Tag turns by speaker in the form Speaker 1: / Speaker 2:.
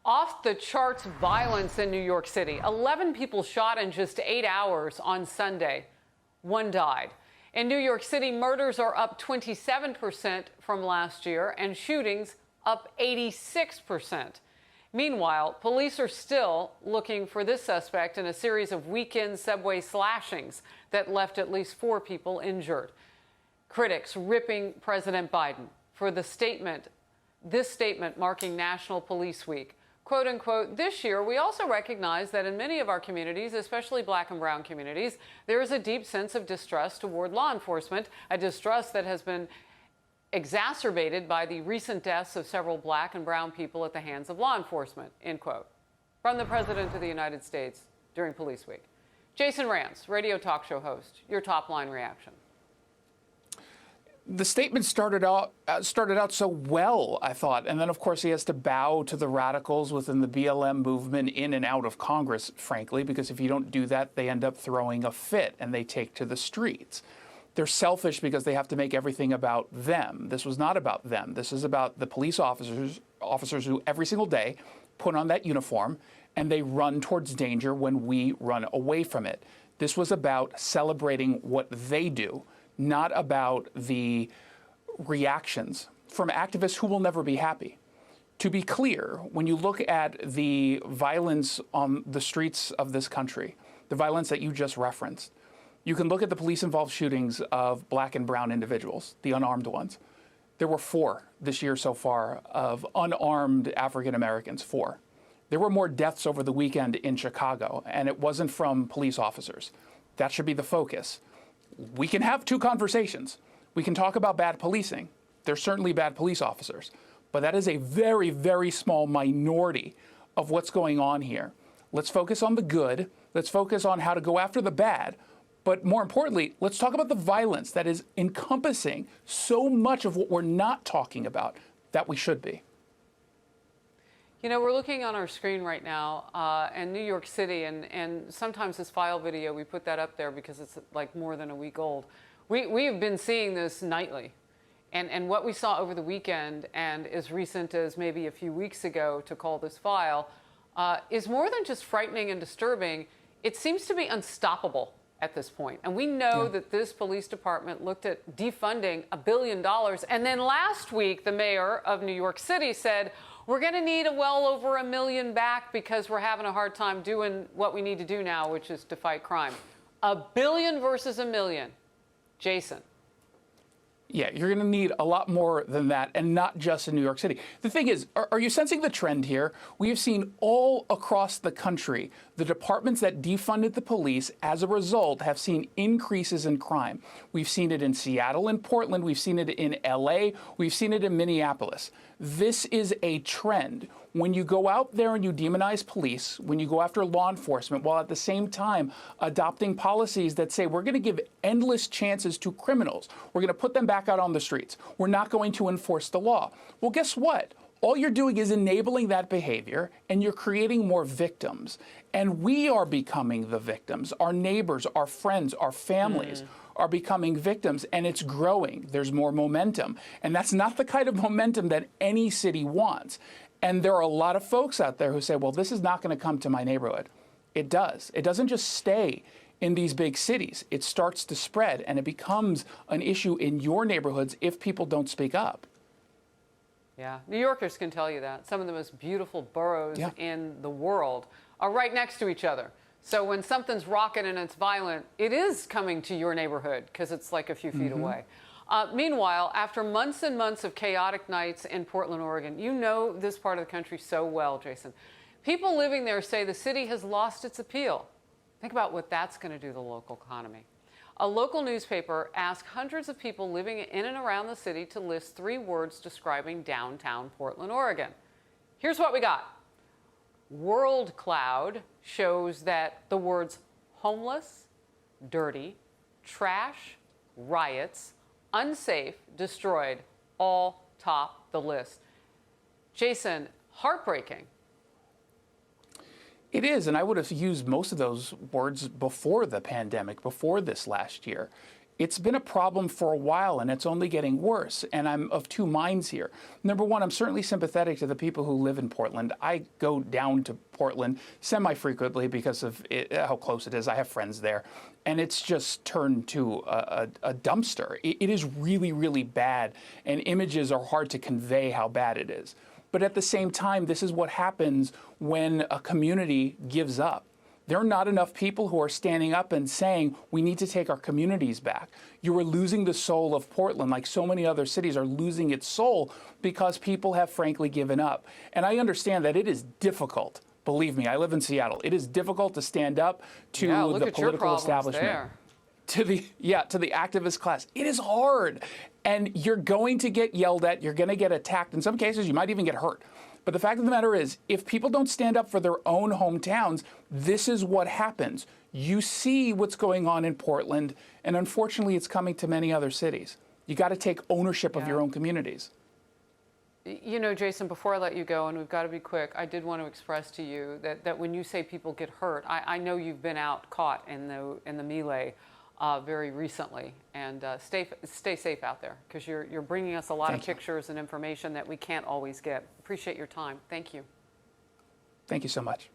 Speaker 1: Off the charts violence in New York City. 11 people shot in just 8 hours on Sunday. One died. In New York City, murders are up 27% from last year and shootings up 86%. Meanwhile, police are still looking for this suspect in a series of weekend subway slashings that left at least 4 people injured. Critics ripping President Biden for this statement marking National Police Week. Quote unquote, this year, we also recognize that in many of our communities, especially black and brown communities, there is a deep sense of distrust toward law enforcement, a distrust that has been exacerbated by the recent deaths of several black and brown people at the hands of law enforcement, end quote. From the President of the United States during Police Week. Jason Rantz, radio talk show host, your top line reaction.
Speaker 2: The statement started out so well, I thought. And then, of course, he has to bow to the radicals within the BLM movement in and out of Congress, frankly, because if you don't do that, they end up throwing a fit and they take to the streets. They're selfish because they have to make everything about them. This was not about them. This is about the police officers who every single day put on that uniform and they run towards danger when we run away from it. This was about celebrating what they do, not about the reactions from activists who will never be happy. To be clear, when you look at the violence on the streets of this country, the violence that you just referenced, you can look at the police-involved shootings of black and brown individuals, the unarmed ones. There were 4 this year so far of unarmed African Americans, 4. There were more deaths over the weekend in Chicago, and it wasn't from police officers. That should be the focus. We can have 2 conversations. We can talk about bad policing. There's certainly bad police officers, but that is a very, very small minority of what's going on here. Let's focus on the good. Let's focus on how to go after the bad. But more importantly, let's talk about the violence that is encompassing so much of what we're not talking about that we should be.
Speaker 1: You know, we're looking on our screen right now, and New York City, and sometimes this file video, we put that up there because it's like more than a week old. We have been seeing this nightly. And what we saw over the weekend, and as recent as maybe a few weeks ago to call this file, is more than just frightening and disturbing. It seems to be unstoppable at this point. And we know that this police department looked at defunding $1 billion. And then last week, the mayor of New York City said, we're going to need well over $1 million back because we're having a hard time doing what we need to do now, which is to fight crime. $1 billion versus $1 million. Jason.
Speaker 2: Yeah, you're going to need a lot more than that, and not just in New York City. The thing is, are you sensing the trend here? We have seen all across the country, the departments that defunded the police, as a result, have seen increases in crime. We've seen it in Seattle and Portland. We've seen it in LA. We've seen it in Minneapolis. This is a trend. When you go out there and you demonize police, when you go after law enforcement, while at the same time adopting policies that say we're going to give endless chances to criminals, we're going to put them back out on the streets, we're not going to enforce the law. Well, guess what? All you're doing is enabling that behavior, and you're creating more victims. And we are becoming the victims. Our neighbors, our friends, our families are becoming victims, and it's growing. There's more momentum. And that's not the kind of momentum that any city wants. And there are a lot of folks out there who say, well, this is not going to come to my neighborhood. It does. It doesn't just stay in these big cities. It starts to spread, and it becomes an issue in your neighborhoods if people don't speak up.
Speaker 1: Yeah, New Yorkers can tell you that. Some of the most beautiful boroughs in the world are right next to each other. So when something's rocking and it's violent, it is coming to your neighborhood because it's like a few feet away. Meanwhile, after months and months of chaotic nights in Portland, Oregon, you know this part of the country so well, Jason. People living there say the city has lost its appeal. Think about what that's going to do to the local economy. A local newspaper asked hundreds of people living in and around the city to list 3 words describing downtown Portland, Oregon. Here's what we got. World Cloud shows that the words homeless, dirty, trash, riots, unsafe, destroyed all top the list. Jason, heartbreaking.
Speaker 2: It is, and I would have used most of those words before the pandemic, before this last year. It's been a problem for a while, and it's only getting worse. And I'm of two minds here. Number one, I'm certainly sympathetic to the people who live in Portland. I go down to Portland semi-frequently because of how close it is. I have friends there. And it's just turned to a dumpster. It is really, really bad. And images are hard to convey how bad it is. But at the same time, this is what happens when a community gives up. There are not enough people who are standing up and saying, we need to take our communities back. You are losing the soul of Portland, like so many other cities are losing its soul because people have frankly given up. And I understand that it is difficult. Believe me, I live in Seattle. It is difficult to stand up to the political establishment. To the activist class. It is hard. And you're going to get yelled at. You're going to get attacked. In some cases, you might even get hurt. But the fact of the matter is, if people don't stand up for their own hometowns, this is what happens. You see what's going on in Portland, and unfortunately, it's coming to many other cities. You got to take ownership of your own communities.
Speaker 1: You know, Jason, before I let you go, and we've got to be quick, I did want to express to you that when you say people get hurt, I know you've been caught in the melee very recently, and stay safe out there, because you're bringing us a lot of pictures and information that we can't always get. Appreciate your time. Thank you.
Speaker 2: Thank you so much.